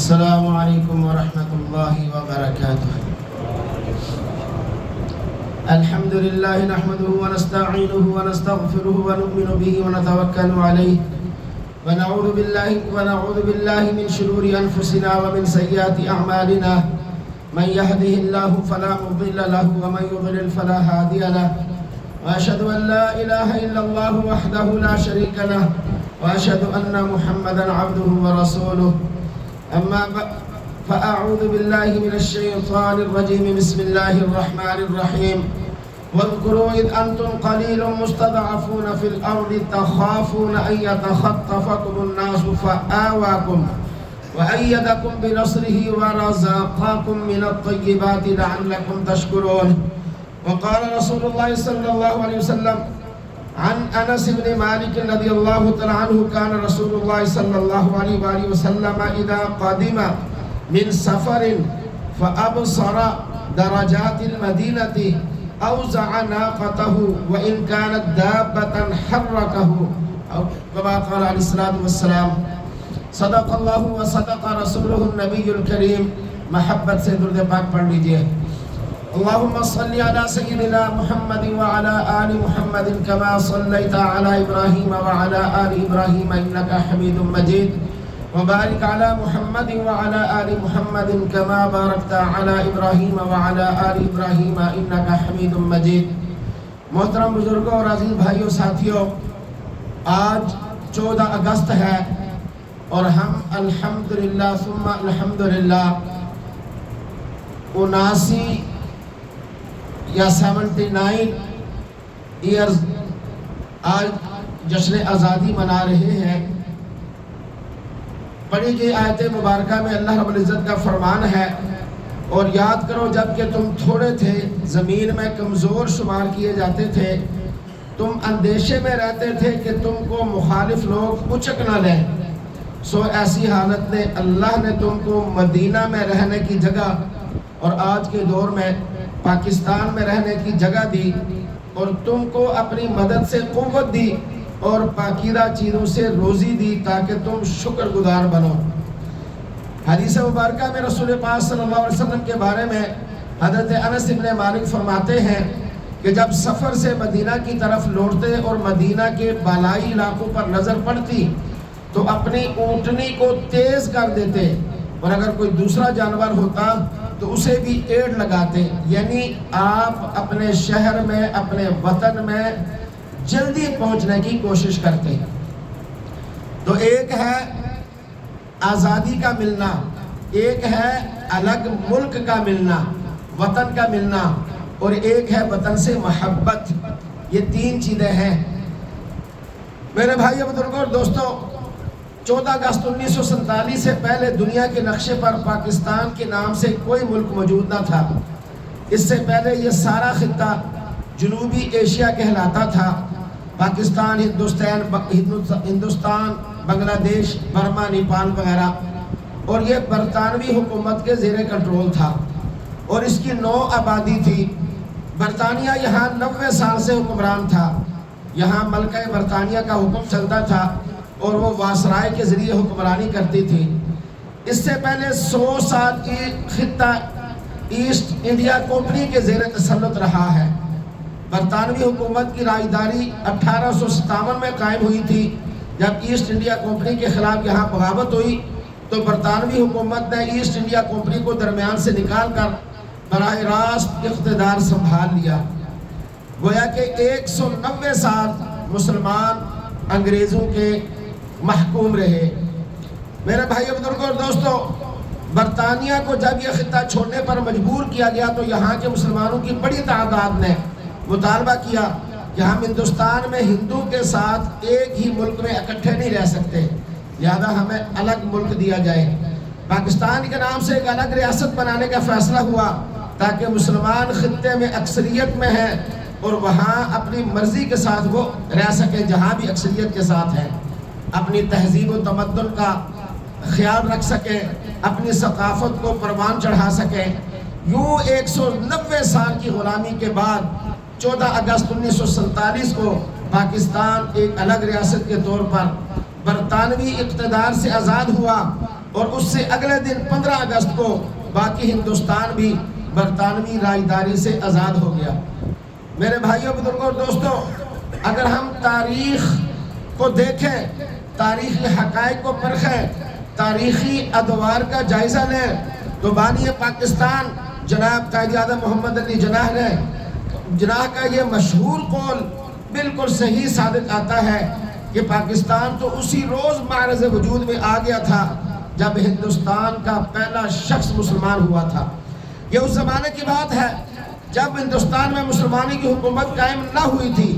السلام علیکم ورحمۃ اللہ وبرکاتہ۔ الحمد للہ نحمده ونستعینه ونستغفره ونؤمن به ونتوکل علیہ ونعوذ باللہ من شرور انفسنا ومن سیئات اعمالنا من يهده الله فلا مضل له ومن يضلل فلا هادي له واشهد ان لا اله الا الله وحده لا شريك له واشهد ان محمدا عبده ورسوله اما فاعوذ بالله من الشيطان الرجيم بسم الله الرحمن الرحيم واذكروا اذ انتم قليل مستضعفون في الارض تخافون ان يتخطفكم الناس فآواكم وأيدكم بنصره ورزقكم من الطيبات لعلكم تشكرون۔ وقال رسول الله صلى الله عليه وسلم عن أنس بن مالك رضي الله تعالى عنه كان رسول الله صلى الله عليه وآله وسلم إذا قدم من سفر فأبصر درجات المدينة أوزع ناقته وإن كانت دابة حركه أو كما قال عليه الصلاة والسلام صدق اللہ و صدق رسولہ النبی الکریم۔ محبت سے درود پاک پڑھ لیجئے۔ اللہم صلی علی سیدنا محمد وعلی آل محمد کما صلیت علی ابراہیم وعلی آل ابراہیم انکا حمید مجید وبارک علی محمد وعلی آل محمد کما بارکت علی ابراہیم وعلی آل ابراہیم انکا حمید مجید۔ محترم بزرگوں اور عزیز بھائیوں ساتھیوں، آج 14 اگست ہے اور ہم الحمدللہ ثم الحمدللہ 79 یا 79 ایئرز آج جشن آزادی منا رہے ہیں۔ پڑھی گئی آیت مبارکہ میں اللہ رب العزت کا فرمان ہے، اور یاد کرو جب کہ تم تھوڑے تھے، زمین میں کمزور شمار کیے جاتے تھے، تم اندیشے میں رہتے تھے کہ تم کو مخالف لوگ اچک نہ لیں، سو ایسی حالت میں اللہ نے تم کو مدینہ میں رہنے کی جگہ اور آج کے دور میں پاکستان میں رہنے کی جگہ دی، اور تم کو اپنی مدد سے قوت دی اور پاکیزہ چیزوں سے روزی دی تاکہ تم شکر گزار بنو۔ حدیث مبارکہ میں رسول پاک صلی اللہ علیہ وسلم کے بارے میں حضرت انس بن مالک فرماتے ہیں کہ جب سفر سے مدینہ کی طرف لوٹتے اور مدینہ کے بالائی علاقوں پر نظر پڑتی تو اپنی اونٹنی کو تیز کر دیتے، اور اگر کوئی دوسرا جانور ہوتا تو اسے بھی ایڑ لگاتے، یعنی آپ اپنے شہر میں، اپنے وطن میں جلدی پہنچنے کی کوشش کرتے۔ تو ایک ہے آزادی کا ملنا، ایک ہے الگ ملک کا ملنا، وطن کا ملنا، اور ایک ہے وطن سے محبت۔ یہ تین چیزیں ہیں میرے بھائیو، بزرگوں اور دوستوں۔ 14 اگست 1947 سے پہلے دنیا کے نقشے پر پاکستان کے نام سے کوئی ملک موجود نہ تھا۔ اس سے پہلے یہ سارا خطہ جنوبی ایشیا کہلاتا تھا۔ پاکستان، ہندوستان، بنگلہ دیش، برما، نیپال وغیرہ، اور یہ برطانوی حکومت کے زیر کنٹرول تھا، اور اس کی 9 آبادی تھی۔ برطانیہ یہاں 90 سال سے حکمران تھا۔ یہاں ملکہ برطانیہ کا حکم چلتا تھا اور وہ واسرائے کے ذریعے حکمرانی کرتی تھی۔ اس سے پہلے 100 سال کی خطہ ایسٹ انڈیا کمپنی کے زیر تسلط رہا ہے۔ برطانوی حکومت کی راجداری 1857 میں قائم ہوئی تھی۔ جب ایسٹ انڈیا کمپنی کے خلاف یہاں بغاوت ہوئی تو برطانوی حکومت نے ایسٹ انڈیا کمپنی کو درمیان سے نکال کر براہ راست اقتدار سنبھال لیا۔ گویا کہ 190 سال مسلمان انگریزوں کے محکوم رہے۔ میرے بھائیو، بزرگوں اور دوستوں، برطانیہ کو جب یہ خطہ چھوڑنے پر مجبور کیا گیا تو یہاں کے مسلمانوں کی بڑی تعداد نے مطالبہ کیا کہ ہم ہندوستان میں ہندو کے ساتھ ایک ہی ملک میں اکٹھے نہیں رہ سکتے، لہذا ہمیں الگ ملک دیا جائے۔ پاکستان کے نام سے ایک الگ ریاست بنانے کا فیصلہ ہوا تاکہ مسلمان خطے میں اکثریت میں ہیں اور وہاں اپنی مرضی کے ساتھ وہ رہ سکیں جہاں بھی اکثریت کے ساتھ ہیں، اپنی تہذیب و تمدن کا خیال رکھ سکیں، اپنی ثقافت کو پروان چڑھا سکیں۔ یوں 190 سال کی غلامی کے بعد 14 اگست 1947 کو پاکستان ایک الگ ریاست کے طور پر برطانوی اقتدار سے آزاد ہوا، اور اس سے اگلے دن 15 اگست کو باقی ہندوستان بھی برطانوی راجداری سے آزاد ہو گیا۔ میرے بھائیوں، بزرگوں اور دوستوں، اگر ہم تاریخ کو دیکھیں، تاریخی حقائق کو پرکھیں، تاریخی ادوار کا جائزہ لیں، تو بانی پاکستان جناب قائد اعظم محمد علی جناح کا یہ مشہور قول بالکل صحیح صادق آتا ہے کہ پاکستان تو اسی روز معرض وجود میں آ گیا تھا جب ہندوستان کا پہلا شخص مسلمان ہوا تھا۔ یہ اس زمانے کی بات ہے جب ہندوستان میں مسلمانی کی حکومت قائم نہ ہوئی تھی۔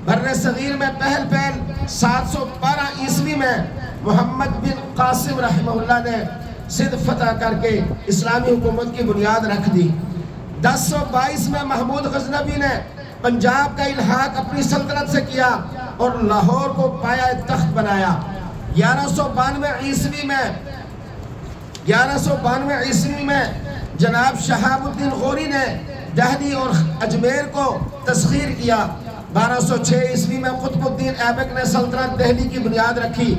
بر صغیر میں پہل 712 عیسوی میں محمد بن قاسم رحمہ اللہ نے سندھ فتح کر کے اسلامی حکومت کی بنیاد رکھ دی۔ 1022 میں محمود غزنوی نے پنجاب کا الحاق اپنی سلطنت سے کیا اور لاہور کو پایہ تخت بنایا۔ 1192 عیسوی میں جناب شہاب الدین غوری نے دہلی اور اجمیر کو تسخیر کیا۔ 1206 عیسوی میں قطب الدین ایبک نے سلطنت دہلی کی بنیاد رکھی۔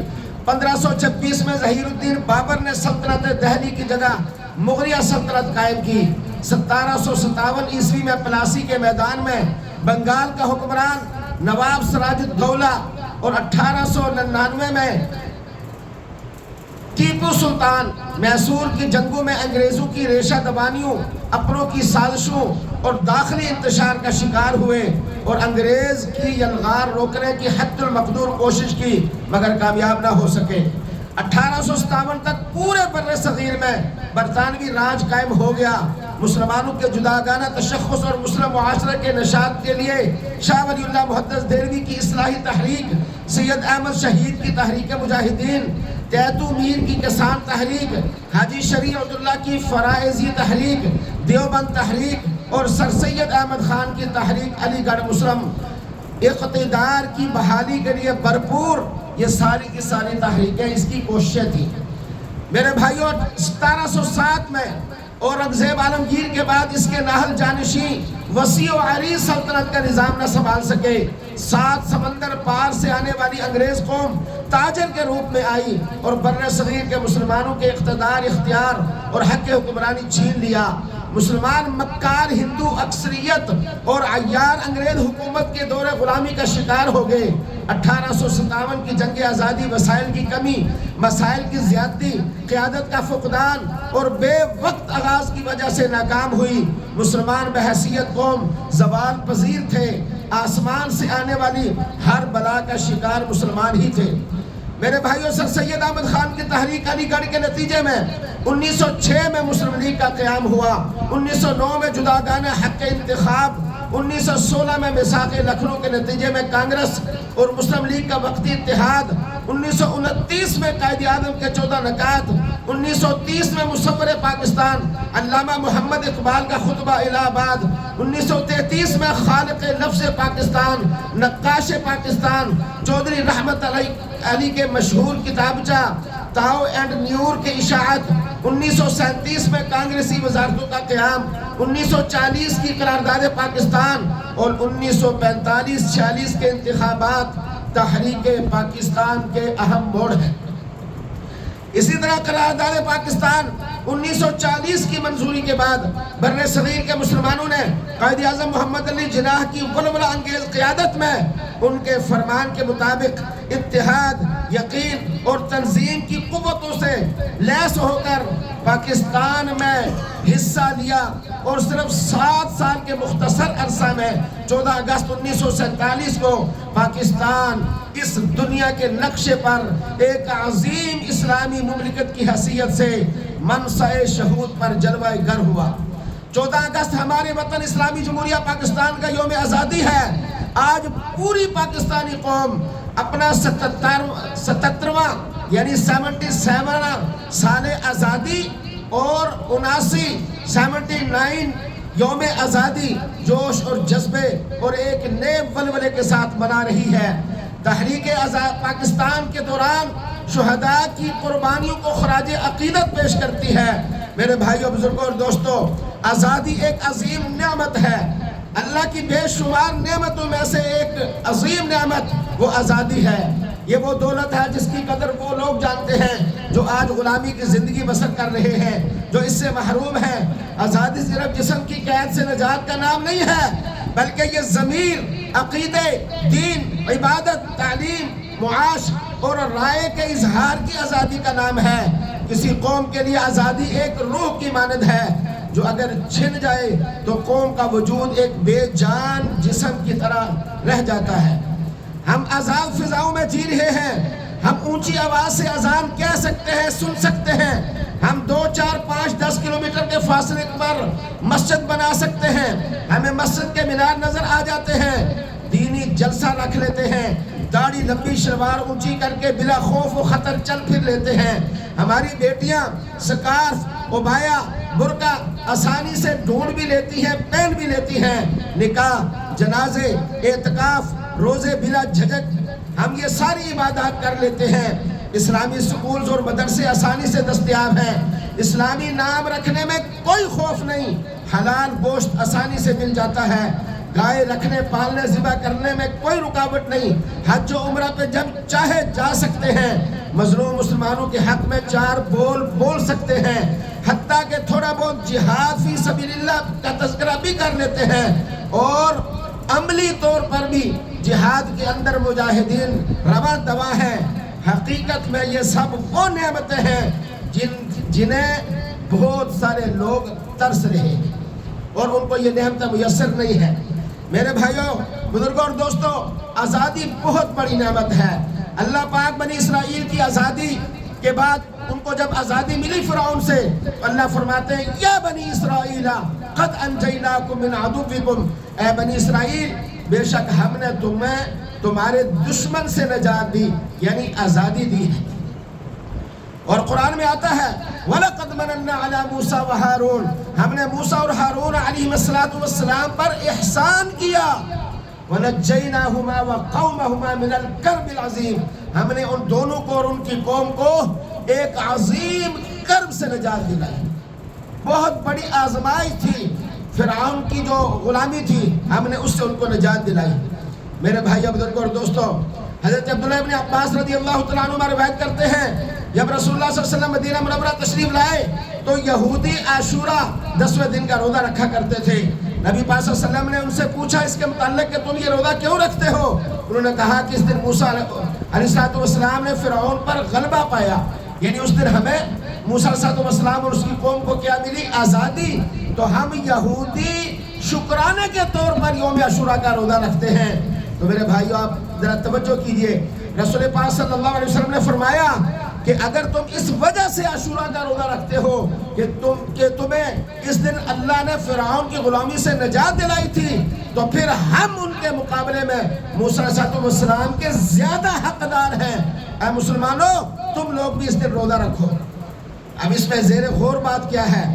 1526 میں ظہیر الدین بابر نے سلطنت دہلی کی جگہ مغلیہ سلطنت قائم کی۔ 1757 عیسوی میں پلاسی کے میدان میں بنگال کا حکمران نواب سراج الدولہ اور 1899 میں ٹیپو سلطان میسور کی جنگوں میں انگریزوں کی ریشہ دبانیوں، اپنوں کی سازشوں اور داخلی انتشار کا شکار ہوئے اور انگریز کی یلغار روکنے کی حد المقدور کوشش کی مگر کامیاب نہ ہو سکے۔ 1857 تک پورے بر صغیر میں برطانوی راج قائم ہو گیا۔ مسلمانوں کے جداگانہ تشخص اور مسلم معاشرے کے نشاط کے لیے شاہ ولی اللہ محدث دہلوی کی اصلاحی تحریک، سید احمد شہید کی تحریک مجاہدین، تیتو میر کی کسان تحریک، حاجی شریع عبداللہ کی فرائضی تحریک، دیوبند تحریک اور سر سید احمد خان کی تحریک علی گڑھ مسلم اقتدار کی بحالی کے لیے بھرپور، یہ ساری کی ساری تحریکیں اس کی کوششیں تھیں۔ میرے بھائیوں، 1707 میں اورنگزیب عالمگیر کے بعد اس کے ناہل جانشین وسیع و عریض سلطنت کا نظام نہ سنبھال سکے۔ 7 سمندر پار سے آنے والی انگریز قوم تاجر کے روپ میں آئی اور بر صغیر کے مسلمانوں کے اقتدار، اختیار اور حق حکمرانی چھین لیا۔ مسلمان مکار ہندو اکثریت اور عیار انگریز حکومت کے دور غلامی کا شکار ہو گئے۔ 1857 کی جنگ آزادی وسائل کی کمی، مسائل کی زیادتی، قیادت کا فقدان اور بے وقت آغاز کی وجہ سے ناکام ہوئی۔ مسلمان بحیثیت قوم زوال پذیر تھے۔ آسمان سے آنے والی ہر بلا کا شکار مسلمان ہی تھے۔ میرے بھائیوں، سر سید احمد خان کی تحریک علی گڑھ کے نتیجے میں 1906 میں مسلم لیگ کا قیام ہوا۔ 1909 میں جداگانہ حق انتخاب، 1916 میں میثاق لکھنؤ کے نتیجے میں کانگریس اور مسلم لیگ کا وقتی اتحاد، 1929 میں قائد اعظم کے 14 نکات، 1930 میں مصور پاکستان علامہ محمد اقبال کا خطبہ الہ آباد، 1933 میں خالق لفظ پاکستان، نقاش پاکستان چودھری رحمت علی کے مشہور کتابچہ تاؤ اینڈ نیور کے اشاعت، 1937 میں کانگریسی وزارتوں کا قیام، 1940 کی قرارداد پاکستان اور 1945-46 کے انتخابات تحریک پاکستان کے اہم موڑ ہیں۔ اسی طرح قرارداد پاکستان 1940 کی منظوری کے بعد بر صغیر کے مسلمانوں نے قائد اعظم محمد علی جناح کی ولولہ انگیز قیادت میں ان کے فرمان کے مطابق اتحاد، یقین اور تنظیم کی قوتوں سے لیس ہو کر پاکستان میں حصہ لیا اور صرف 7 سال کے مختصر عرصہ میں 14 اگست 1947 کو پاکستان اس دنیا کے نقشے پر ایک عظیم اسلامی مملکت کی حیثیت سے منصع شہود پر جلوہ گر ہوا۔ 14 اگست ہمارے وطن اسلامی جمہوریہ پاکستان کا یوم آزادی ہے۔ آج پوری پاکستانی قوم اپنا 77واں یعنی 77واں سال آزادی اور 79 یوم آزادی جوش اور جذبے اور ایک نئے ولولے کے ساتھ منا رہی ہے۔ تحریک پاکستان کے دوران شہداء کی قربانیوں کو خراج عقیدت پیش کرتی ہے۔ میرے بھائیوں، بزرگوں اور دوستوں، آزادی ایک عظیم نعمت ہے۔ اللہ کی بے شمار نعمتوں میں سے ایک عظیم نعمت وہ آزادی ہے۔ یہ وہ دولت ہے جس کی قدر وہ لوگ جانتے ہیں جو آج غلامی کی زندگی بسر کر رہے ہیں، جو اس سے محروم ہیں۔ آزادی صرف جسم کی قید سے نجات کا نام نہیں ہے، بلکہ یہ ضمیر، عقیدے، دین، عبادت، تعلیم، معاش اور رائے کے اظہار کی آزادی کا نام ہے۔ کسی قوم کے لیے آزادی ایک روح کی مانند ہے جو اگر چھن جائے تو قوم کا وجود ایک بے جان جسم کی طرح رہ جاتا ہے۔ ہم آزاد فضاؤں میں جی رہے ہیں، ہم اونچی آواز سے اذان کہہ سکتے ہیں، سن سکتے ہیں، ہم 2، 4، 5، 10 کلومیٹر کے فاصلے پر مسجد بنا سکتے ہیں، ہمیں مسجد کے مینار نظر آ جاتے ہیں، دینی جلسہ رکھ لیتے ہیں، داڑھی لمبی شلوار اونچی کر کے بلا خوف و خطر چل پھر لیتے ہیں، ہماری بیٹیاں سکارف، عبایا، برقع آسانی سے ڈھونڈ بھی لیتی ہیں، پہن بھی لیتی ہیں، نکاح، جنازے، اعتکاف، روزے بلا جھجک ہم یہ ساری عبادات کر لیتے ہیں۔ اسلامی سکولز اور مدرسے آسانی سے دستیاب ہیں، اسلامی نام رکھنے میں کوئی خوف نہیں، حلال گوشت آسانی سے مل جاتا ہے، گائے رکھنے، پالنے، ذبح کرنے میں کوئی رکاوٹ نہیں، حج و عمرہ پہ جب چاہے جا سکتے ہیں، مظلوم مسلمانوں کے حق میں 4 بول بول سکتے ہیں، حتیٰ کہ تھوڑا بہت جہاد فی سبیل اللہ کا تذکرہ بھی کر لیتے ہیں، اور عملی طور پر بھی جہاد کے اندر مجاہدین رواں دوا ہیں۔ حقیقت میں یہ سب وہ نعمتیں ہیں جنہیں بہت سارے لوگ ترس رہے ہیں اور ان کو یہ نعمتیں میسر نہیں ہے۔ میرے بھائیوں، بزرگوں اور دوستوں، آزادی بہت بڑی نعمت ہے۔ اللہ پاک بنی اسرائیل کی آزادی کے بعد ان کو جب آزادی ملی فرعون سے، تو اللہ فرماتے ہیں یا بنی اسرائیل قد انجیناکم من عدوکم، اے بنی اسرائیل بے شک ہم نے تمہیں تمہارے دشمن سے نجات دی، یعنی آزادی دی ہے۔ اور قرآن میں آتا ہے وَلَقَدْ مَنَنَّا عَلَى مُوسَى وَهَارُونَ، ہم نے موسیٰ اور ہارون علیہ السلام پر احسان کیا، وَنَجَّيْنَاهُمَا وَقَوْمَهُمَا مِنَ الْكَرْبِ الْعَظِيمِ، ہم نے ان دونوں کو اور ان کی قوم کو ایک عظیم کرب سے نجات دلائی۔ بہت بڑی آزمائش تھی، فرعون کی جو غلامی تھی، ہم نے اس سے ان کو نجات دلائی۔ میرے بھائی بزرگوں اور دوستوں، حضرت عبداللہ ابن عباس رضی اللہ تعالیٰ عنہ روایت کرتے ہیں جب رسول اللہ صلی اللہ علیہ وسلم مدینہ منورہ تشریف لائے تو یہودی عاشورہ 10ویں دن کا روزہ رکھا کرتے تھے۔ نبی پاک صلی اللہ علیہ وسلم نے ان سے پوچھا اس کے متعلق کہ تم یہ روزہ کیوں رکھتے ہو؟ انہوں نے کہا کہ اس دن موسیٰ علیہ السلام نے فرعون پر غلبہ پایا، یعنی اس دن ہمیں موسیٰ علیہ السلام اور اس کی قوم کو کیا ملی؟ آزادی۔ تو ہم یہودی شکرانے کے طور پر یوم عاشورہ کا روزہ رکھتے ہیں۔ تو میرے بھائیو آپ ذرا توجہ کیجئے، رسول پاک صلی اللہ علیہ وسلم نے فرمایا کہ اگر تم اس وجہ سے عاشورہ کا روزہ رکھتے ہو کہ تمہیں اس دن اللہ نے فرعون کی غلامی سے نجات دلائی تھی، تو پھر ہم ان کے مقابلے میں موسیٰ علیہ السلام کے زیادہ حقدار ہیں۔ اے مسلمانوں، تم لوگ بھی اس دن روزہ رکھو۔ اب اس میں زیر غور بات کیا ہے؟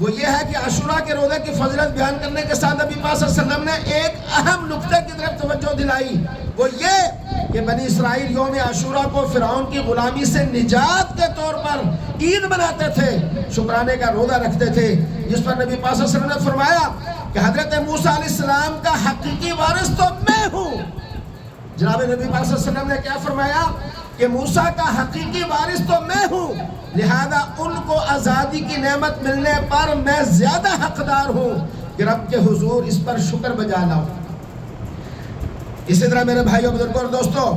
وہ یہ ہے کہ عاشورہ کے روزے کی فضیلت بیان کرنے کے ساتھ نبی پاک صلی اللہ علیہ وسلم نے ایک اہم نقطے کی طرف توجہ دلائی، وہ یہ کہ بنی اسرائیل یوم عاشورہ کو فرعون کی غلامی سے نجات کے طور پر عید مناتے تھے، شکرانے کا روزہ رکھتے تھے، جس پر نبی پاک صلی اللہ علیہ وسلم نے فرمایا کہ حضرت موسیٰ علیہ السلام کا حقیقی وارث تو میں ہوں۔ جناب نبی پاک صلی اللہ علیہ وسلم نے کیا فرمایا کہ موسیٰ کا حقیقی وارث تو میں ہوں، لہذا ان کو آزادی کی نعمت ملنے پر میں زیادہ حقدار ہوں کہ رب کے حضور اس پر شکر بجا لاؤں۔ اسی طرح میرے بھائیوں، بزرگوں اور دوستوں،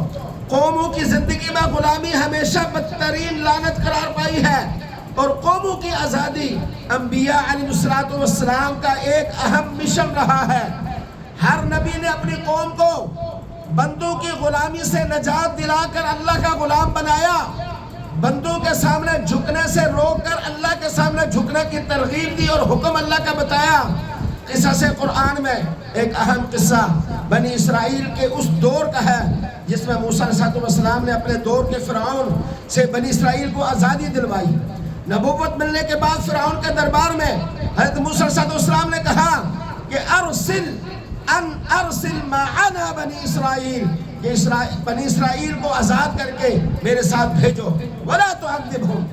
قوموں کی زندگی میں غلامی ہمیشہ بدترین لعنت قرار پائی ہے، اور قوموں کی آزادی انبیاء علیہ السلام کا ایک اہم مشن رہا ہے۔ ہر نبی نے اپنی قوم کو بندوں کی غلامی سے نجات دلا کر اللہ کا غلام بنایا، بندوں کے سامنے جھکنے سے روک کر اللہ کے سامنے جھکنے کی ترغیب دی اور حکم اللہ کا بتایا۔ قصص قرآن میں ایک اہم قصہ بنی اسرائیل کے اس دور کا ہے جس میں موسیٰ علیہ السلام نے اپنے دور کے فرعون سے بنی اسرائیل کو آزادی دلوائی۔ نبوت ملنے کے بعد فرعون کے دربار میں حضرت موسیٰ علیہ السلام نے کہا کہ ارسل معنا بنی اسرائیل، کہ بنی اسرائیل کو آزاد کر کے میرے ساتھ بھیجو، ولا تعذبہم،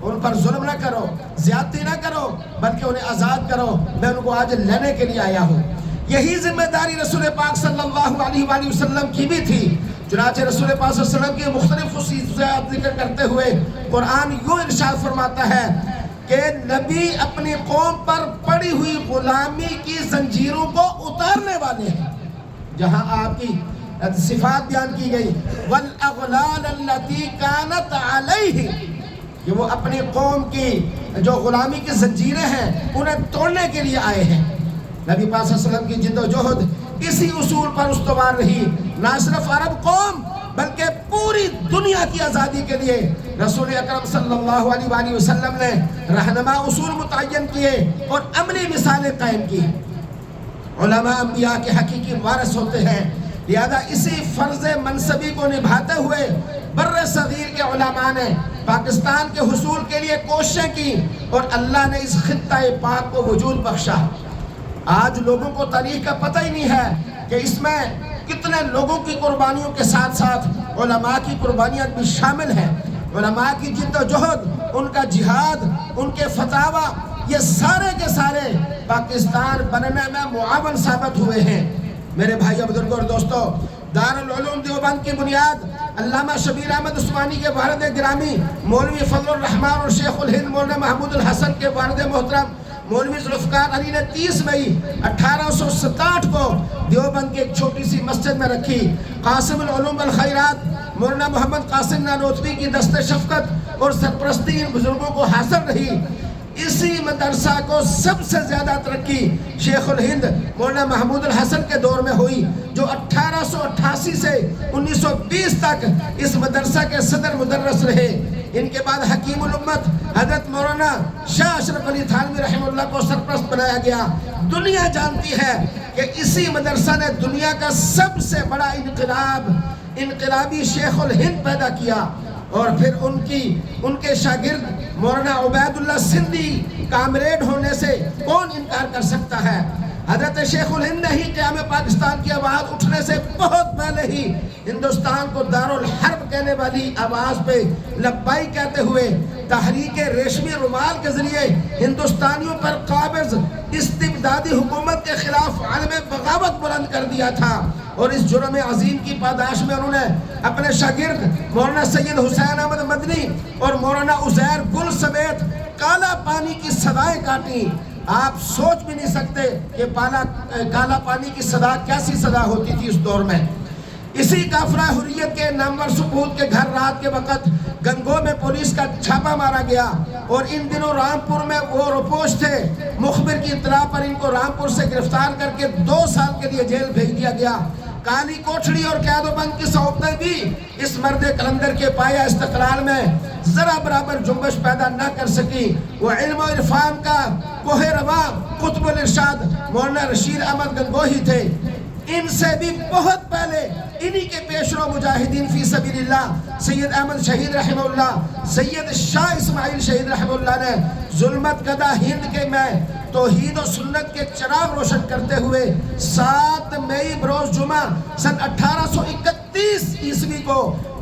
ان پر ظلم نہ کرو، زیادتی نہ کرو، بلکہ انہیں آزاد کرو، میں ان کو آج لینے کے لیے آیا ہوں۔ یہی ذمہ داری رسول پاک صلی اللہ علیہ وآلہ وسلم کی بھی تھی۔ چنانچہ رسول پاک صلی اللہ علیہ وسلم کی مختلف خصوصیات ذکر کرتے ہوئے قرآن یوں ارشاد فرماتا ہے کہ نبی اپنی قوم پر پڑی ہوئی غلامی کی زنجیروں کو اتارنے والے ہیں. جہاں آپ کی صفات بیان کی گئی وَالْأَغْلَالَ الَّتِي كَانَتْ عَلَيْهِ کہ وہ اپنی قوم کی جو غلامی کی زنجیریں ہیں انہیں توڑنے کے لیے آئے ہیں. نبی پاک صلی اللہ علیہ وسلم کی جد و جہد اسی اصول پر استوار رہی. نہ صرف عرب قوم بلکہ پوری دنیا کی آزادی کے لیے رسول اکرم صلی اللہ علیہ وآلہ وسلم نے رہنما اصول متعین کیے اور عملی مثالیں قائم کی. علماء انبیاء کے حقیقی وارث ہوتے ہیں، لہذا اسی فرض منصبی کو نبھاتے ہوئے بر صغیر کے علماء نے پاکستان کے حصول کے لیے کوششیں کی اور اللہ نے اس خطہ پاک کو وجود بخشا. آج لوگوں کو تاریخ کا پتہ ہی نہیں ہے کہ اس میں کتنے لوگوں کی قربانیوں کے ساتھ ساتھ علماء کی قربانیاں بھی شامل ہیں. علماء کی جد و جہد، ان کا جہاد، ان کے فتاوی، یہ سارے کے سارے پاکستان بننے میں معاون ثابت ہوئے ہیں. میرے بھائی بزرگوں اور دوستو، دارالعلوم دیوبند کی بنیاد علامہ شبیر احمد عثمانی کے والد گرامی مولوی فضل الرحمان اور شیخ الہند مولانا محمود الحسن کے والد محترم مولوی ذوالفقار علی نے 30 مئی 1867 کو دیوبند کی ایک چھوٹی سی مسجد میں رکھی. قاسم العلوم والخیرات مولانا محمد قاسم نانوتوی کی دست شفقت اور سرپرستی ان بزرگوں کو حاصل رہی. اسی مدرسہ کو سب سے زیادہ ترقی شیخ الہند مولانا محمود الحسن کے دور میں ہوئی، جو 1888 سے 1920 تک اس مدرسہ کے صدر مدرس رہے. ان کے بعد حکیم الامت حضرت مولانا شاہ اشرف علی تھانوی رحمہ اللہ کو سرپرست بنایا گیا. دنیا جانتی ہے کہ اسی مدرسہ نے دنیا کا سب سے بڑا انقلابی شیخ الہند پیدا کیا. اور پھر ان کے شاگرد مولانا عبید اللہ سندھی کامریڈ ہونے سے کون انکار کر سکتا ہے. حضرت شیخ الہند نے ہی قیام پاکستان کی آواز اٹھنے سے بہت پہلے ہی ہندوستان کو دارالحرب کہنے والی آواز پہ لبائی کہتے ہوئے تحریک ریشمی رومال کے ذریعے ہندوستانیوں پر قابض استبدادی حکومت کے خلاف عالم بغاوت بلند کر دیا تھا. اور اس جرم عظیم کی پاداش میں انہوں نے اپنے شاگرد مولانا سید حسین احمد مدنی اور مولانا عزیر گل سمیت کالا پانی کی صدائیں کاٹی. آپ سوچ بھی نہیں سکتے کہ کالا پانی کی صدا کیسی صدا ہوتی تھی اس دور میں. اسی کافرہ حریت کے نامور سپود کے گھر رات کے وقت گنگو میں پولیس کا چھاپا مارا گیا اور ان دنوں رامپور میں وہ روپوش تھے. مخبر کی اطلاع پر ان کو رامپور سے گرفتار کر کے 2 سال کے لیے جیل بھیج دیا گیا. کالی کوٹھڑی اور قید و بند کی صحبتیں بھی اس مرد کلندر کے پایا استقلال میں ذرا برابر جنبش پیدا نہ کر سکی. وہ علم و عرفان کا کوہ رواں قطب الارشاد مولانا رشید احمد گنگوہی تھے. ان سے بھی بہت پہلے انہی کے پیشرو مجاہدین فی سبیل اللہ سید احمد شہید رحمہ اللہ، سید شاہ اسماعیل شہید رحمہ اللہ نے ظلمت کدہ ہند کے میں توحید و سنت کے چراغ روشن کرتے ہوئے 7 مئی بروز جمعہ سن 1831 عیسوی کو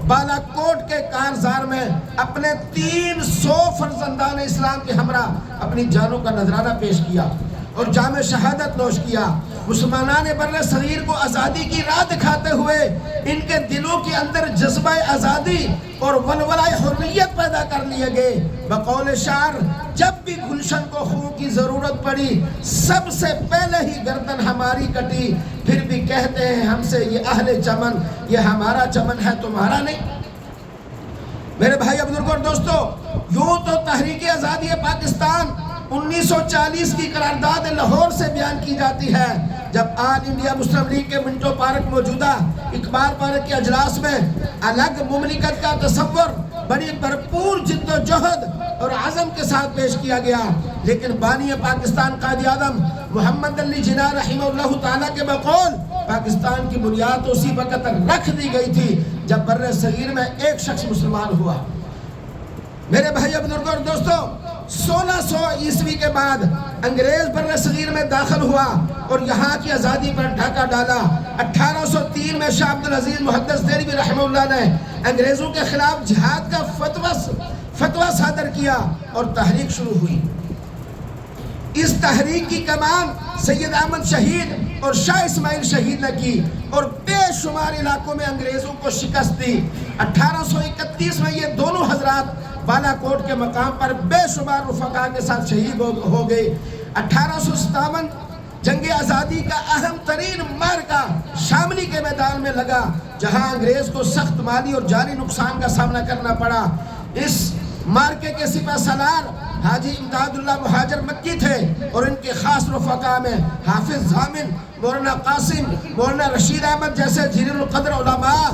بالا کوٹ کے کارزار میں اپنے 300 فرزندان اسلام کے ہمراہ اپنی جانوں کا نذرانہ پیش کیا اور جام شہادت نوش کیا. مسلمانان بر صغیر کو آزادی کی راہ دکھاتے ہوئے ان کے دلوں کے اندر جذبہ آزادی اور ولولہ حریت پیدا کر لیے گئے. بقول شاعر جب بھی گلشن کو خون کی ضرورت پڑی سب سے پہلے ہی گردن ہماری کٹی. پھر بھی کہتے ہیں ہم سے یہ اہل چمن یہ ہمارا چمن ہے تمہارا نہیں. میرے بھائی بزرگوں اور دوستو، یوں تو تحریک آزادی پاکستان 1940 کی قرارداد لاہور سے بیان کی جاتی ہے، جب آل انڈیا مسلم لیگ کے منٹو پارک موجودہ اقبال پارک کے اجلاس میں الگ مملکت کا تصور بڑی بھرپور جد و جہد اور عزم کے ساتھ پیش کیا گیا. لیکن بانی پاکستان قائد اعظم محمد علی جناح رحمہ اللہ تعالیٰ کے بقول پاکستان کی بنیاد تو اسی وقت رکھ دی گئی تھی جب بر صغیر میں ایک شخص مسلمان ہوا. میرے بھائی بزرگوں اور دوستو، 1600 عیسوی کے بعد انگریز بر صغیر میں داخل ہوا اور یہاں کی آزادی پر ڈھاکہ ڈالا. 1803 میں شاہ عبدالعزیز محدث دہلوی رحمہ اللہ نے انگریزوں کے خلاف جہاد کا فتویٰ صادر کیا اور تحریک شروع ہوئی. اس تحریک کی کمان سید احمد شہید اور شاہ اسماعیل شہید نے کی اور بے شمار علاقوں میں انگریزوں کو شکست دی۔ 1831 میں یہ دونوں حضرات بالا کوٹ کے مقام پر بے شمار رفقا کے ساتھ شہید ہو گئے۔ 1857 جنگ آزادی کا اہم ترین معرکہ شاملی کے میدان میں لگا، جہاں انگریز کو سخت مالی اور جانی نقصان کا سامنا کرنا پڑا۔ اس معرکے کے سپہ سالار حاجی امداد اللہ مہاجر مکی تھے اور ان کے خاص رفقا میں حافظ ضامن، مولانا قاسم، مولانا رشید احمد جیسے جلیل القدر علماء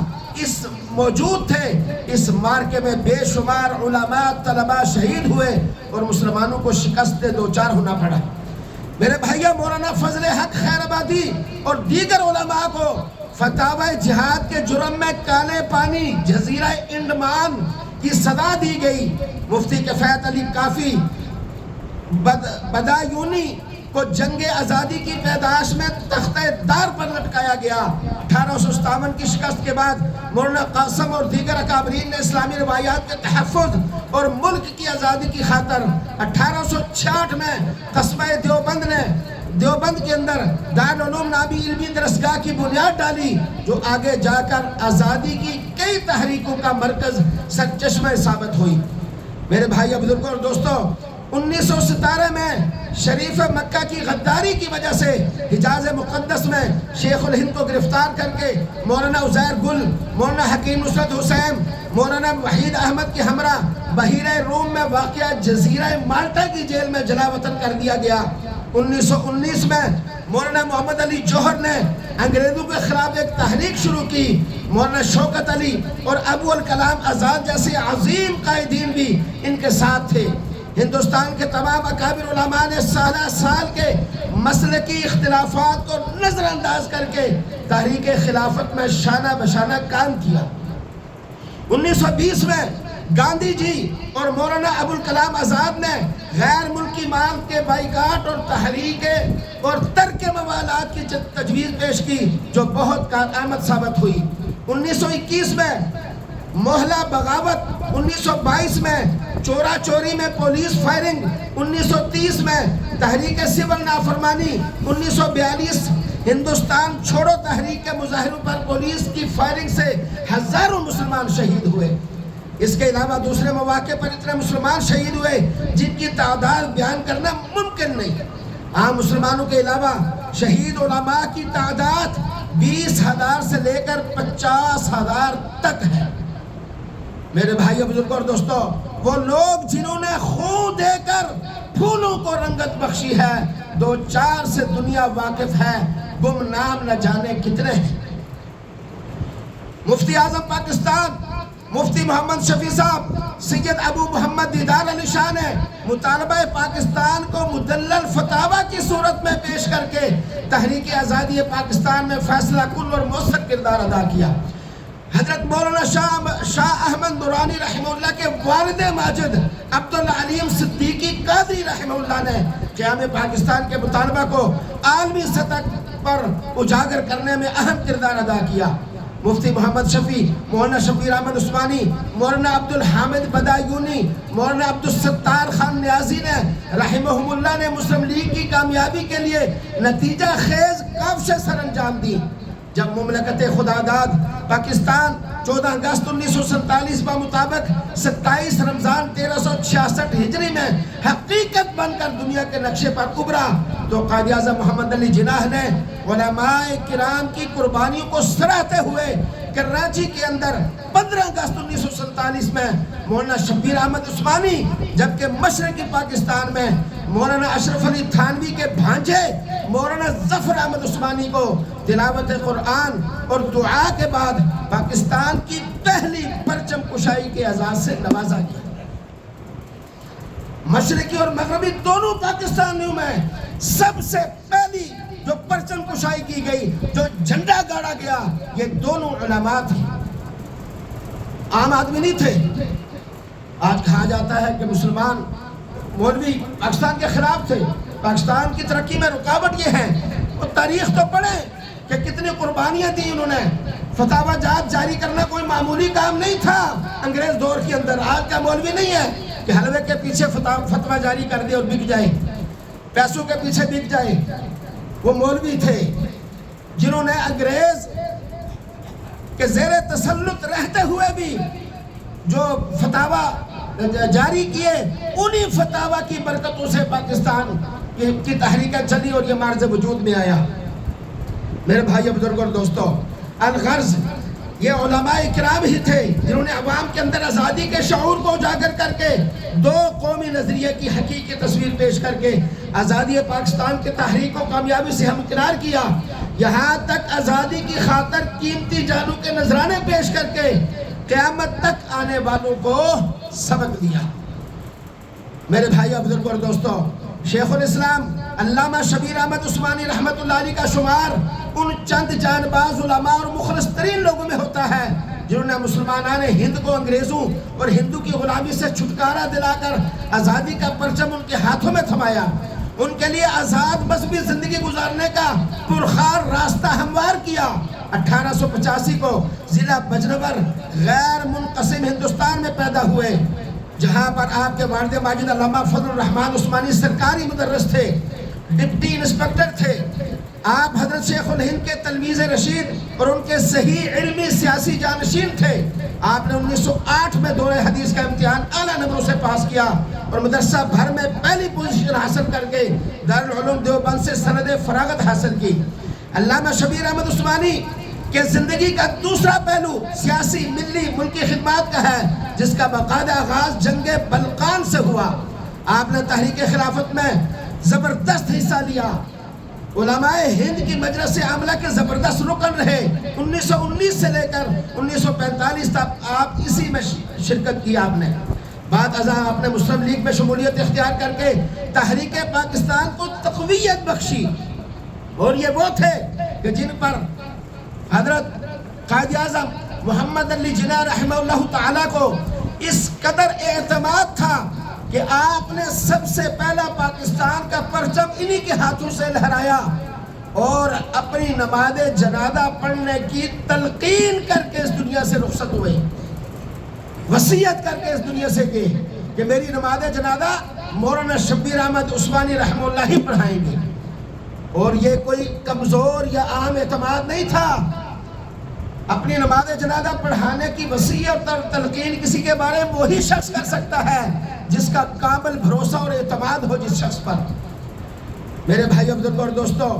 موجود تھے۔ اس معرکے میں بے شمار علماء طلباء شہید ہوئے اور مسلمانوں کو شکست دوچار ہونا پڑا۔ میرے بھائیو، مولانا فضل حق خیر آبادی اور دیگر علماء کو فتاوی جہاد کے جرم میں کالے پانی جزیرہ انڈمان کی سزا دی گئی۔ مفتی کفایت علی کافی بدایونی کو جنگ آزادی کی پیدائش میں تختہ دار پر لٹکایا گیا۔ 1857 کی شکست کے بعد مولانا قاسم اور دیگر اکابرین نے اسلامی روایات کے تحفظ اور ملک کی آزادی کی خاطر 1866 میں قصبہ دیوبند کے اندر دارالعلوم نامی علمی درسگاہ کی بنیاد ڈالی، جو آگے جا کر آزادی کی کئی تحریکوں کا مرکز سرچشمہ ثابت ہوئی۔ میرے بھائی بزرگوں اور دوستوں، 1917 میں شریف مکہ کی غداری کی وجہ سے حجاز مقدس میں شیخ الہند کو گرفتار کر کے مولانا عزیر گل، مولانا حکیم نصرت حسین، مولانا وحید احمد کے ہمراہ بحیرہ روم میں واقع جزیرہ مالٹا کی جیل میں جلا وطن کر دیا گیا۔ 1919 میں مولانا محمد علی جوہر نے انگریزوں کے خلاف ایک تحریک شروع کی۔ مولانا شوکت علی اور ابو الکلام آزاد جیسے عظیم قائدین بھی ان کے ساتھ تھے۔ ہندوستان کے تمام اکابر علماء نے سال کے مسلکی اختلافات کو نظر انداز کر کے تحریک خلافت میں شانہ بشانہ کام کیا۔ 1920 میں گاندھی جی اور مولانا ابو الکلام آزاد نے غیر ملکی مال کے بائیکاٹ اور تحریک اور ترک موالات کی تجویز پیش کی، جو بہت کارآمد ثابت ہوئی۔ 1921 میں محلہ بغاوت، 1922 میں چورا چوری میں پولیس فائرنگ، 1930 میں تحریک سول نافرمانی، 1942 ہندوستان چھوڑو تحریک کے مظاہروں پر پولیس کی فائرنگ سے ہزاروں مسلمان شہید ہوئے۔ اس کے علاوہ دوسرے مواقع پر اتنے مسلمان شہید ہوئے جن کی تعداد بیان کرنا ممکن نہیں۔ عام مسلمانوں کے علاوہ شہید علماء کی تعداد 20,000 سے لے کر 50,000 تک ہے۔ میرے بھائی بزرگوں اور دوستوں، وہ لوگ جنہوں نے خون دے کر پھولوں کو رنگت بخشی ہے، دو چار سے دنیا واقف ہے، گمنام نہ جانے کتنے ہیں۔ مفتی اعظم پاکستان مفتی محمد شفیع صاحب سید ابو محمد دیدار علی شاہ نے مطالبہ پاکستان کو مدلل فتاوی کی صورت میں پیش کر کے تحریک آزادی پاکستان میں فیصلہ کن اور مؤثر کردار ادا کیا۔ حضرت مولانا شاہ احمد نورانی رحمہ اللہ کے والد ماجد عبدالعلیم صدیقی قادری رحمہ اللہ نے قیام پاکستان کے مطالبہ کو عالمی سطح پر اجاگر کرنے میں اہم کردار ادا کیا۔ مفتی محمد شفیع، مولانا شبیر احمد عثمانی، مولانا عبدالحامد بدایونی، مولانا عبدالستار خان نیازی نے رحمہم اللہ نے مسلم لیگ کی کامیابی کے لیے نتیجہ خیز کاوشیں سر انجام دی۔ جب مملکت خداداد پاکستان 14 اگست 1947 مطابق 27 رمضان 1366 ہجری میں حقیقت بن کر دنیا کے نقشے پر ابھرا تو قائد اعظم محمد علی جناح نے علماء کرام کی قربانیوں کو سراہتے ہوئے کراچی کے اندر 15 اگست 1947 میں مولانا شبیر احمد عثمانی، جبکہ مشرقی پاکستان میں مولانا اشرف علی تھانوی کے بھانجے مولانا ظفر احمد عثمانی کو تلاوت قرآن اور دعا کے بعد پاکستان کی پہلی پرچم کشائی کے اعزاز سے نوازا گیا۔ مشرقی اور مغربی دونوں پاکستانیوں میں سب سے پہلی جو پرچم کشائی کی گئی، جو جھنڈا گاڑا گیا، یہ دونوں علماء تھے، عام آدمی نہیں تھے۔ آج کہا جاتا ہے کہ مسلمان مولوی پاکستان کے خلاف تھے، پاکستان کی ترقی میں رکاوٹ یہ ہے۔ وہ تاریخ تو پڑھیں کہ کتنی قربانیاں دی انہوں نے۔ فتاوی جات جاری کرنا کوئی معمولی کام نہیں تھا انگریز دور کے اندر۔ آج کا مولوی نہیں ہے کہ حلوے کے پیچھے فتویٰ جاری کر دے اور بک جائے۔ پیسوں کے پیچھے بک جائے. وہ مولوی تھے جنہوں نے انگریز کے زیر تسلط رہتے ہوئے بھی جو فتاوی جاری کیے، انہی فتاوی کی برکتوں سے پاکستان کی تحریکیں چلی اور یہ معرض وجود میں آیا. میرے بھائی بزرگ اور دوستو، الغرض یہ علماء کرام ہی تھے جنہوں نے عوام کے اندر آزادی کے شعور کو اجاگر کر کے دو قومی نظریے کی حقیقی تصویر پیش کر کے آزادی پاکستان کی تحریک کو کامیابی سے ہمکنار کیا، یہاں تک آزادی کی خاطر قیمتی جانوں کے نذرانے پیش کر کے قیامت تک آنے والوں کو سبق دیا. میرے بھائی بزرگ اور دوستو، شیخ الاسلام علامہ شبیر احمد عثمانی رحمۃ اللہ علیہ کا شمار ان چند جان باز علماء اور مخلص ترین لوگوں میں ہوتا ہے جنہوں نے مسلمانان ہند کو انگریزوں اور ہندو کی غلامی سے چھٹکارا دلا کر آزادی کا پرچم ان کے ہاتھوں میں تھمایا، ان کے لیے آزاد مذہبی زندگی گزارنے کا پرخار راستہ ہموار کیا. 1885 کو ضلع بجنور غیر منقسم ہندوستان میں پیدا ہوئے، جہاں پر آپ کے والد ماجد علامہ فضل الرحمان عثمانی سرکاری مدرس تھے، ڈپٹی انسپکٹر تھے. آپ حضرت شیخ الہند کے تلمیذ رشید اور ان کے صحیح علمی سیاسی جانشین تھے. آپ نے 1908 میں دورہ حدیث کا امتحان اعلیٰ نمبروں سے پاس کیا اور مدرسہ بھر میں پہلی پوزیشن حاصل کر کے دارالعلوم دیوبند سے سند فراغت حاصل کی. علامہ شبیر احمد عثمانی کہ زندگی کا دوسرا پہلو سیاسی ملی ملکی خدمات کا ہے، جس کا باقاعدہ آغاز جنگ بلقان سے ہوا. آپ نے تحریک خلافت میں زبردست حصہ لیا، علماء ہند کی مجلس عاملہ کے زبردست رکن رہے. 1919 سے لے کر 1945 تک آپ اسی میں شرکت کی. آپ نے بعد ازاں آپ نے مسلم لیگ میں شمولیت اختیار کر کے تحریک پاکستان کو تقویت بخشی، اور یہ وہ تھے کہ جن پر حضرت قائد اعظم محمد علی جناح رحمہ اللہ تعالیٰ کو اس قدر اعتماد تھا کہ آپ نے سب سے پہلا پاکستان کا پرچم انہی کے ہاتھوں سے لہرایا اور اپنی نماز جنازہ پڑھنے کی تلقین کر کے اس دنیا سے رخصت ہوئے. وصیت کر کے اس دنیا سے کی کہ میری نماز جنازہ مولانا شبیر احمد عثمانی رحمہ اللہ ہی پڑھائیں گے. اور یہ کوئی کمزور یا عام اعتماد نہیں تھا. اپنی نماز جنازہ پڑھانے کی وصیت اور تلقین کسی کے بارے میں وہی شخص کر سکتا ہے جس کا کامل بھروسہ اور اعتماد ہو جس شخص پر. میرے بھائی بزرگوں اور دوستوں،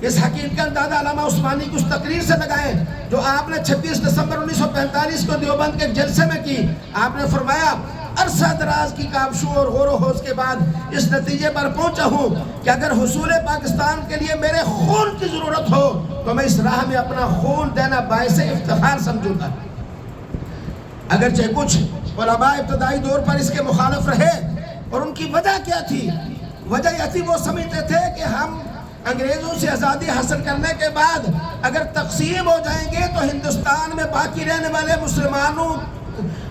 اس حقیقت کا اندازہ علامہ عثمانی کی اس تقریر سے لگائیں جو آپ نے 26 دسمبر 1945 کو دیوبند کے جلسے میں کی. آپ نے فرمایا، عرصہ دراز کی کاوشوں اور غور و خوض کے بعد اس نتیجے پر پہنچا ہوں کہ اگر حصول پاکستان کے لیے میرے خون کی ضرورت ہو تو میں اس راہ میں اپنا خون دینا باعث افتخار سمجھوں گا. اگرچہ کچھ علماء ابتدائی دور پر اس کے مخالف رہے، اور ان کی وجہ کیا تھی؟ وجہ یہ تھی وہ سمجھتے تھے کہ ہم انگریزوں سے آزادی حاصل کرنے کے بعد اگر تقسیم ہو جائیں گے تو ہندوستان میں باقی رہنے والے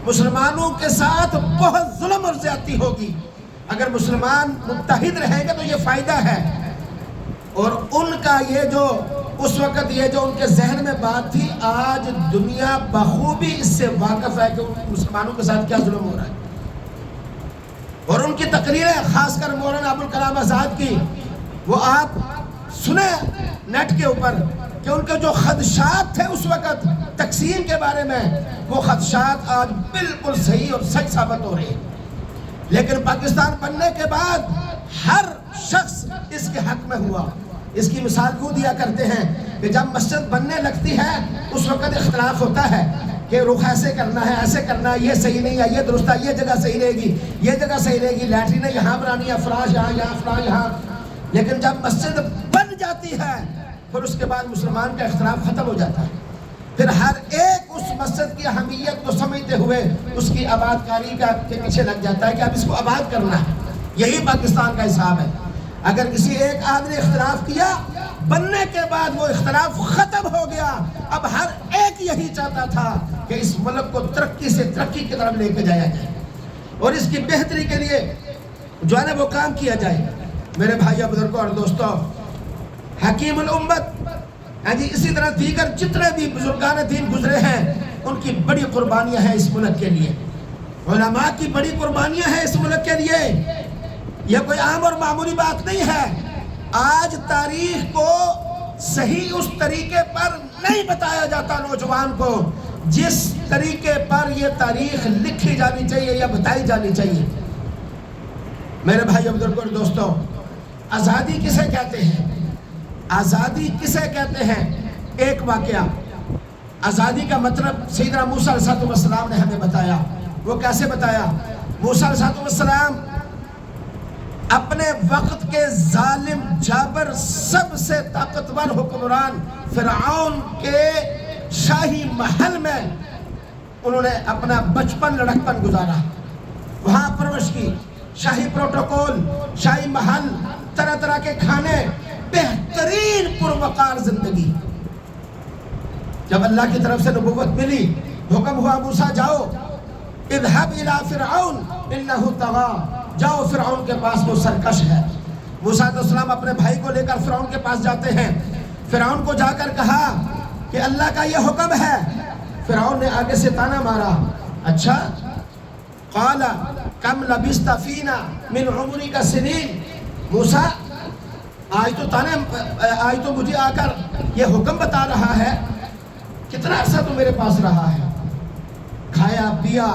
مسلمانوں کے ساتھ بہت ظلم اور زیادتی ہوگی. اگر مسلمان متحد رہیں گے تو یہ فائدہ ہے. اور ان کا یہ جو اس وقت یہ جو ان کے ذہن میں بات تھی، آج دنیا بخوبی اس سے واقف ہے کہ مسلمانوں کے ساتھ کیا ظلم ہو رہا ہے. اور ان کی تقریریں، خاص کر مولانا ابوالکلام آزاد کی، وہ آپ سنیں نیٹ کے اوپر کہ ان کے جو خدشات تھے اس وقت تقسیم کے بارے میں، وہ خدشات آج بالکل صحیح اور سچ ثابت ہو رہے ہیں. لیکن پاکستان بننے کے بعد ہر شخص اس کے حق میں ہوا. اس کی مثال کو دیا کرتے ہیں کہ جب مسجد بننے لگتی ہے اس وقت اختلاف ہوتا ہے کہ رخ ایسے کرنا ہے، ایسے کرنا ہے، یہ صحیح نہیں ہے، یہ درست ہے، یہ جگہ صحیح رہے گی، یہ جگہ صحیح رہے گی، لیٹرین یہاں بنانی ہے، فراش یہاں، فلاں یہاں. لیکن جب مسجد بن جاتی ہے پھر اس کے بعد مسلمان کا اختلاف ختم ہو جاتا ہے. پھر ہر ایک اس مسجد کی اہمیت کو سمجھتے ہوئے اس کی آباد کاری کے پیچھے لگ جاتا ہے کہ اب اس کو آباد کرنا ہے. یہی پاکستان کا حساب ہے. اگر کسی ایک آدمی نے اختلاف کیا، بننے کے بعد وہ اختلاف ختم ہو گیا. اب ہر ایک یہی چاہتا تھا کہ اس ملک کو ترقی سے ترقی کی طرف لے کے جایا جائے اور اس کی بہتری کے لیے جو ہے نا وہ کام کیا جائے. میرے بھائیو بزرگوں اور دوستوں، حکیم الامت اسی طرح دیگر جتنے بھی بزرگان دین گزرے ہیں ان کی بڑی قربانیاں ہیں اس ملک کے لیے. علماء کی بڑی قربانیاں ہیں اس ملک کے لیے. یہ کوئی عام اور معمولی بات نہیں ہے. آج تاریخ کو صحیح اس طریقے پر نہیں بتایا جاتا نوجوان کو جس طریقے پر یہ تاریخ لکھی جانی چاہیے یا بتائی جانی چاہیے. میرے بھائی بزرگوں اور دوستوں، آزادی کسے کہتے ہیں؟ آزادی کسے کہتے ہیں؟ ایک واقعہ. آزادی کا مطلب سیدنا موسیٰ علیہ السلام نے ہمیں بتایا. وہ کیسے بتایا؟ موسیٰ علیہ السلام اپنے وقت کے ظالم جابر سب سے طاقتور حکمران فرعون کے شاہی محل میں انہوں نے اپنا بچپن لڑکپن گزارا، وہاں پرورش کی. شاہی پروٹوکول، شاہی محل، طرح طرح کے کھانے، بہترین پروقار زندگی. جب اللہ کی طرف سے نبوت ملی، حکم ہوا موسیٰ جاؤ، اذهب الى فرعون انه طغى، جاؤ فرعون کے پاس، وہ سرکش ہے. موسیٰ علیہ السلام اپنے بھائی کو لے کر فرعون کے پاس جاتے ہیں. فرعون کو جا کر کہا کہ اللہ کا یہ حکم ہے. فرعون نے آگے سے تانا مارا، اچھا، قال کم لبثت فینا من عمرک سنین. موسیٰ آج تو مجھے آ کر یہ حکم بتا رہا ہے، کتنا عرصہ تو میرے پاس رہا ہے، کھایا پیا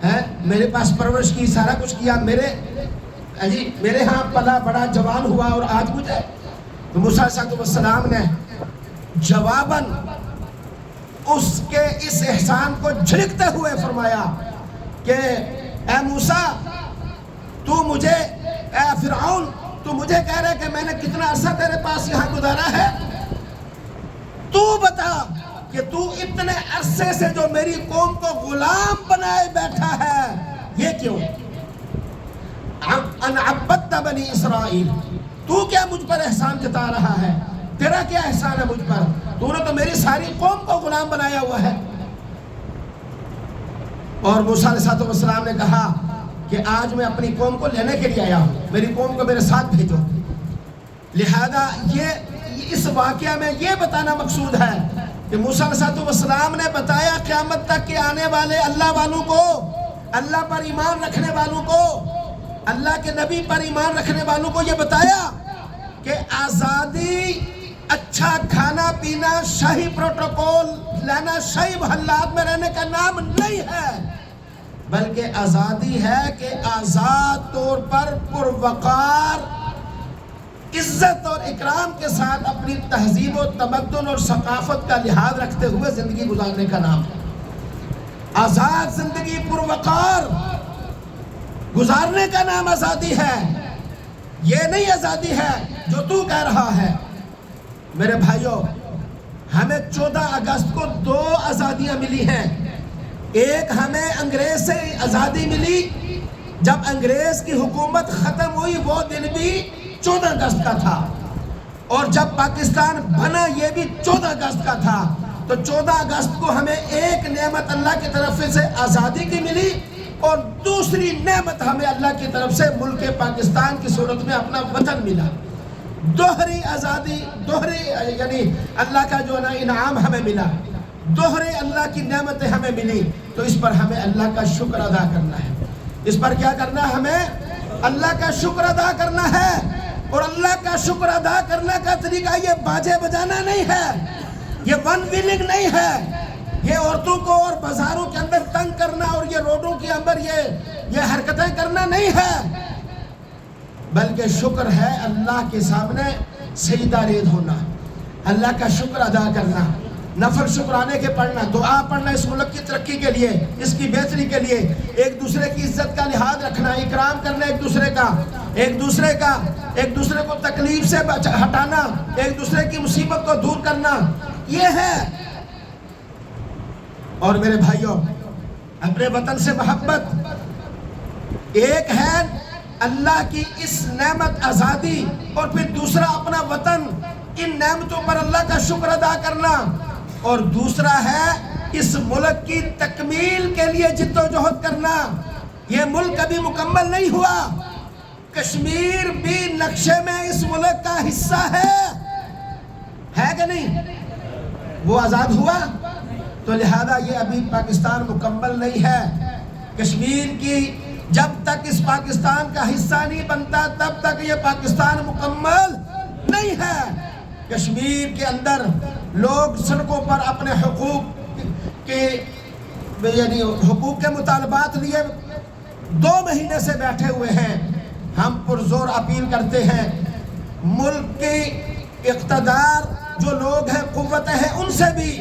ہے، میرے پاس پرورش کی، سارا کچھ کیا، میرے ہاں پلا بڑا جوان ہوا، اور آج مجھے. تو موسیٰ علیہ السلام نے جواباً اس کے اس احسان کو جھڑکتے ہوئے فرمایا کہ اے موسیٰ، تو مجھے، اے فرعون، تو مجھے کہہ رہے کہ میں نے کتنا عرصہ تیرے پاس یہاں گزارا ہے، تو بتا کہ تو اتنے عرصے سے جو میری قوم کو غلام بنائے بیٹھا ہے، یہ کیوں؟ ان عبدت بنی اسرائیل، تو کیا مجھ پر احسان جتا رہا ہے؟ تیرا کیا احسان ہے مجھ پر؟ تو نے تو میری ساری قوم کو غلام بنایا ہوا ہے. اور موسیٰ علیہ السلام نے کہا کہ آج میں اپنی قوم کو لینے کے لیے آیا ہوں، میری قوم کو میرے ساتھ بھیجو. لہذا یہ اس واقعہ میں یہ بتانا مقصود ہے کہ موسیٰ علیہ السلام نے بتایا قیامت تک کے آنے والے اللہ والوں کو، اللہ پر ایمان رکھنے والوں کو، اللہ کے نبی پر ایمان رکھنے والوں کو یہ بتایا کہ آزادی، اچھا کھانا پینا، شاہی پروٹوکول لینا، شاہی محلات میں رہنے کا نام نہیں ہے، بلکہ آزادی ہے کہ آزاد طور پر پروقار، عزت اور اکرام کے ساتھ اپنی تہذیب و تمدن اور ثقافت کا لحاظ رکھتے ہوئے زندگی گزارنے کا نام ہے. آزاد زندگی پروقار گزارنے کا نام آزادی ہے. یہ نہیں آزادی ہے جو تو کہہ رہا ہے. میرے بھائیوں، ہمیں 14 اگست کو 2 آزادیاں ملی ہیں. ایک ہمیں انگریز سے آزادی ملی، جب انگریز کی حکومت ختم ہوئی وہ دن بھی 14 اگست کا تھا، اور جب پاکستان بنا یہ بھی 14 اگست کا تھا. تو 14 اگست کو ہمیں ایک نعمت اللہ کی طرف سے آزادی کی ملی، اور دوسری نعمت ہمیں اللہ کی طرف سے ملک پاکستان کی صورت میں اپنا وطن ملا. دوہری آزادی، دوہری یعنی اللہ کا جو انعام ہمیں ملا، دوہرے اللہ کی نعمتیں ہمیں ملی. تو اس پر ہمیں اللہ کا شکر ادا کرنا ہے. اس پر کیا کرنا ہے؟ ہمیں اللہ کا شکر ادا کرنا ہے. اور اللہ کا شکر ادا کرنے کا طریقہ یہ باجے بجانا نہیں ہے، یہ ون ویلنگ نہیں ہے، یہ عورتوں کو اور بازاروں کے اندر تنگ کرنا اور یہ روڈوں کے اندر یہ حرکتیں کرنا نہیں ہے، بلکہ شکر ہے اللہ کے سامنے سجدہ ریز ہونا، اللہ کا شکر ادا کرنا، نفل شکرانے کے پڑھنا، دعا پڑھنا اس ملک کی ترقی کے لیے، اس کی بہتری کے لیے، ایک دوسرے کی عزت کا لحاظ رکھنا، اکرام کرنا ایک دوسرے کو تکلیف سے ہٹانا، ایک دوسرے کی مصیبت کو دور کرنا، یہ ہے. اور میرے بھائیوں، اپنے وطن سے محبت ایک ہے، اللہ کی اس نعمت آزادی، اور پھر دوسرا اپنا وطن، ان نعمتوں پر اللہ کا شکر ادا کرنا، اور دوسرا ہے اس ملک کی تکمیل کے لیے جد و جہد کرنا. یہ ملک ابھی مکمل نہیں ہوا، کشمیر بھی نقشے میں اس ملک کا حصہ ہے کہ نہیں؟ وہ آزاد ہوا، تو لہذا یہ ابھی پاکستان مکمل نہیں ہے. کشمیر کی جب تک اس پاکستان کا حصہ نہیں بنتا تب تک یہ پاکستان مکمل نہیں ہے۔ کشمیر کے اندر لوگ سڑکوں پر اپنے حقوق کے مطالبات لیے 2 مہینے سے بیٹھے ہوئے ہیں۔ ہم پرزور اپیل کرتے ہیں ملک کی اقتدار جو لوگ ہیں، قوتیں ہیں، ان سے بھی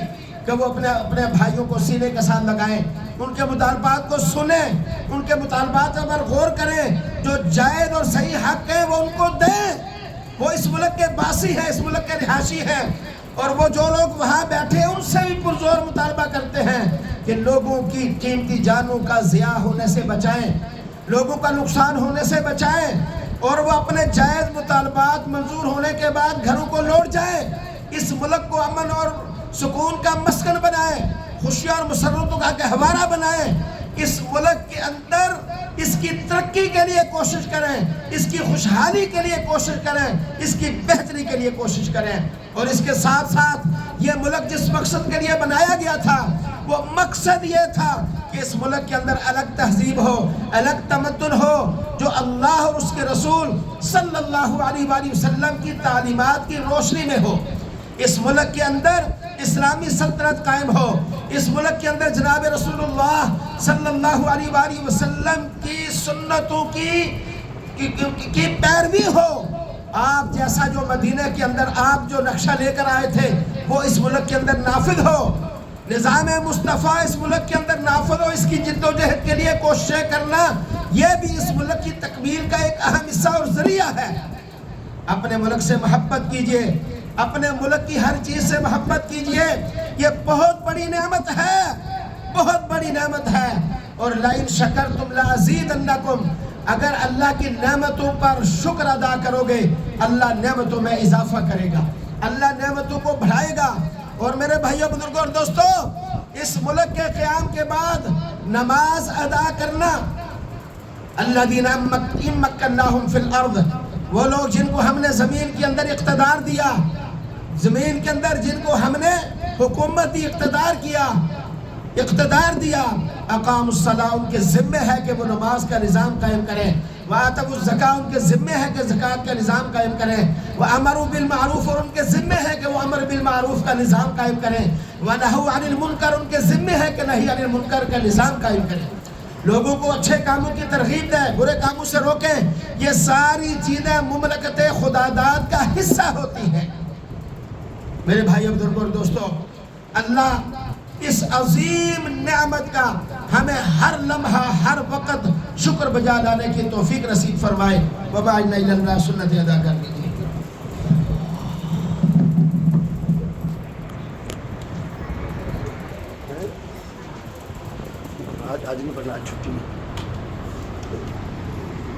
کہ وہ اپنے بھائیوں کو سینے کے ساتھ لگائیں، ان کے مطالبات کو سنیں، ان کے مطالبات پر غور کریں، جو جائز اور صحیح حق ہے وہ ان کو دیں۔ وہ اس ملک کے باسی ہیں، اس ملک کے رہائشی ہیں، اور وہ جو لوگ وہاں بیٹھے ان سے بھی پرزور مطالبہ کرتے ہیں کہ لوگوں کی قیمتی جانوں کا ضیاع ہونے سے بچائیں، لوگوں کا نقصان ہونے سے بچائیں، اور وہ اپنے جائز مطالبات منظور ہونے کے بعد گھروں کو لوٹ جائیں، اس ملک کو امن اور سکون کا مسکن بنائیں، خوشیاں اور مسرتوں کا گہوارہ بنائیں، اس ملک کے اندر اس کی ترقی کے لیے کوشش کریں، اس کی خوشحالی کے لیے کوشش کریں، اس کی بہتری کے لیے کوشش کریں۔ اور اس کے ساتھ ساتھ یہ ملک جس مقصد کے لیے بنایا گیا تھا وہ مقصد یہ تھا کہ اس ملک کے اندر الگ تہذیب ہو، الگ تمدن ہو، جو اللہ اور اس کے رسول صلی اللہ علیہ وآلہ وسلم کی تعلیمات کی روشنی میں ہو۔ اس ملک کے اندر اسلامی سلطنت قائم ہو، اس ملک کے اندر جناب رسول اللہ صلی اللہ علیہ وآلہ وسلم کی سنتوں کی پیروی ہو۔ آپ جیسا جو مدینہ کے اندر آپ جو نقشہ لے کر آئے تھے وہ اس ملک کے اندر نافذ ہو، نظام مصطفیٰ اس ملک کے اندر نافذ ہو۔ اس کی جد و جہد کے لیے کوششیں کرنا یہ بھی اس ملک کی تکمیل کا ایک اہم حصہ اور ذریعہ ہے۔ اپنے ملک سے محبت کیجئے، اپنے ملک کی ہر چیز سے محبت کیجئے، یہ بہت بڑی نعمت ہے، بہت بڑی نعمت ہے۔ اور لَإِن شَكَرْتُمْ لَأَزِيدَنَّكُمْ، اگر اللہ کی نعمتوں پر شکر ادا کرو گے اللہ نعمتوں میں اضافہ کرے گا، اللہ نعمتوں کو بڑھائے گا۔ اور میرے بھائیوں، بزرگوں اور دوستو، اس ملک کے قیام کے بعد نماز ادا کرنا، الذین ان مکناہم فی الارض، وہ لوگ جن کو ہم نے زمین کے اندر اقتدار دیا، زمین کے اندر جن کو ہم نے حکومتی اقتدار دیا، اقام الصلاۃ، ان کے ذمہ ہے کہ وہ نماز کا نظام قائم کریں، وآتوا الزکاۃ، ان کے ذمہ ہے کہ زکوٰۃ کا نظام قائم کریں، وامروا بالمعروف، اور ان کے ذمہ ہے کہ وہ امر بالمعروف کا نظام قائم کریں، ونہوا عن المنکر، ان کے ذمہ ہے کہ نہی عن المنکر کا نظام قائم کریں، لوگوں کو اچھے کاموں کی ترغیب دیں، برے کاموں سے روکیں۔ یہ ساری چیزیں مملکت خداداد کا حصہ ہوتی ہیں۔ میرے بھائی بزرگوں اور دوستو، اللہ اس عظیم نعمت کا ہمیں ہر لمحہ ہر وقت شکر بجا لانے کی توفیق نصیب فرمائے۔ وَبَعِدْنَا إِلَى اللَّهِ، سنت ادا کر لیجیے۔ آج نہیں پڑھنا، آج چھٹی ہے۔